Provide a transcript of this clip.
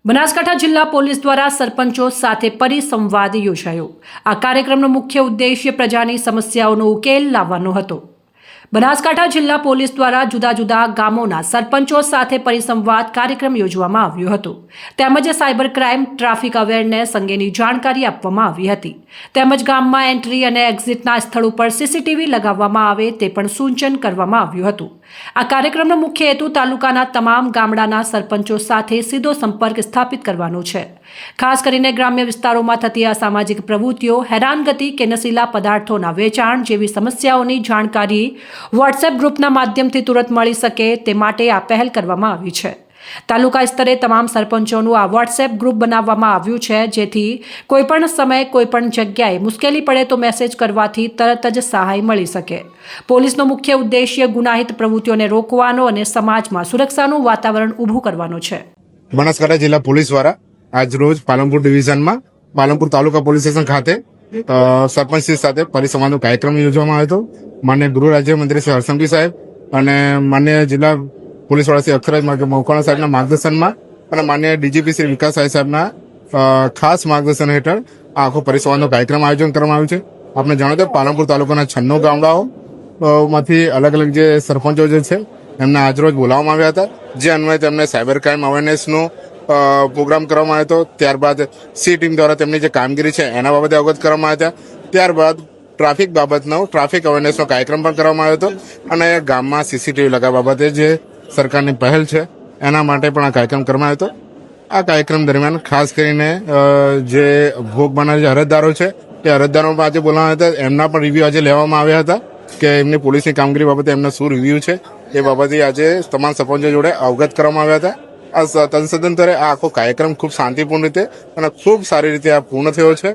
બનાસકાંઠા જિલ્લા પોલીસ દ્વારા સરપંચો સાથે પરિસંવાદ યોજાયો। આ કાર્યક્રમનો મુખ્ય ઉદ્દેશ્ય પ્રજાની સમસ્યાઓનો ઉકેલ લાવવાનો હતો। બનાસકાંઠા જિલ્લા પોલીસ દ્વારા જુદા જુદા ગામોના સરપંચો સાથે પરિસંવાદ કાર્યક્રમ યોજવામાં આવ્યો હતો। તેમજ સાયબર ક્રાઇમ, ટ્રાફિક અવેરનેસ અંગેની જાણકારી આપવામાં આવી હતી। તેમજ ગામમાં એન્ટ્રી અને એક્ઝિટના સ્થળ ઉપર સીસીટીવી લગાવવામાં આવે તે પણ સૂચન કરવામાં આવ્યું હતું। આ કાર્યક્રમનો મુખ્ય હેતુ તાલુકાના તમામ ગામડાના સરપંચો સાથે સીધો સંપર્ક સ્થાપિત કરવાનો છે। ખાસ કરીને ગ્રામ્ય વિસ્તારોમાં થતી અસામાજિક પ્રવૃત્તિઓ, હેરાનગતિ કે નશીલા પદાર્થોના વેચાણ જેવી સમસ્યાઓની જાણકારી વોટ્સએપ ગ્રુપના માધ્યમથી તુરંત મળી શકે તે માટે આ પહેલ કરવામાં આવી છે। તાલુકા સ્તરે તમામ સરપંચોનું આ વોટ્સએપ ગ્રુપ બનાવવામાં આવ્યું છે, જેથી કોઈપણ સમયે કોઈપણ જગ્યાએ મુશ્કેલી પડે તો મેસેજ કરવાથી તરત જ સહાય મળી શકે। પોલીસનો મુખ્ય ઉદ્દેશ્ય ગુનાહિત પ્રવૃત્તિઓને રોકવાનો અને સમાજમાં સુરક્ષાનું વાતાવરણ ઊભું કરવાનો છે। બનાસકાંઠા જિલ્લા પોલીસ દ્વારા આજ રોજ પાલનપુર ડિવિઝનમાં પાલનપુર તાલુકા પોલીસ સ્ટેશન ખાતે સરપંચ સાથે પરિસંવાદનો કાર્યક્રમ યોજવામાં આવ્યો હતો। માન્ય ગૃહ રાજ્યમંત્રી શ્રી હરસંઘવી સાહેબ અને માન્ય જિલ્લા પોલીસ વડા શ્રી અક્ષરાજ મકવાણા સાહેબના માર્ગદર્શનમાં અને માન્ય ડીજીપી શ્રી વિકાસ સાહેબના ખાસ માર્ગદર્શન હેઠળ આ આખો પરિસંવાદનો કાર્યક્રમ આયોજન કરવામાં આવ્યું છે। આપણે જાણો તો પાલનપુર તાલુકાના 96 ગામડાઓ માંથી અલગ અલગ જે સરપંચો જે છે એમને આજરોજ બોલાવવામાં આવ્યા હતા, જે અન્વયે તેમને સાયબર ક્રાઇમ અવેરનેસનો પ્રોગ્રામ કરવામાં આવ્યો હતો। ત્યારબાદ સી ટીમ દ્વારા તેમની જે કામગીરી છે એના બાબતે અવગત કરવામાં આવ્યા હતા। ત્યારબાદ ટ્રાફિક બાબતનો ટ્રાફિક અવેરનેસનો કાર્યક્રમ પણ કરવામાં આવ્યો હતો અને ગામમાં સીસીટીવી લગાવવા બાબતે જે સરકારની પહેલ છે એના માટે પણ આ કાર્યક્રમ કરવામાં આવ્યો હતો। આ કાર્યક્રમ દરમિયાન ખાસ કરીને જે ભોગ બનનાર જે અરજદારો છે એ અરજદારો પણ આજે બોલાવ્યા હતા, એમના પણ રિવ્યુ આજે લેવામાં આવ્યા હતા કે એમની પોલીસની કામગીરી બાબતે એમનો શું રિવ્યુ છે એ બાબતે આજે તમામ સરપંચો જોડે અવગત કરવામાં આવ્યા હતા। આ તદસદંતરે આ આખો કાર્યક્રમ ખૂબ શાંતિપૂર્ણ રીતે અને ખૂબ સારી રીતે આ પૂર્ણ થયો છે।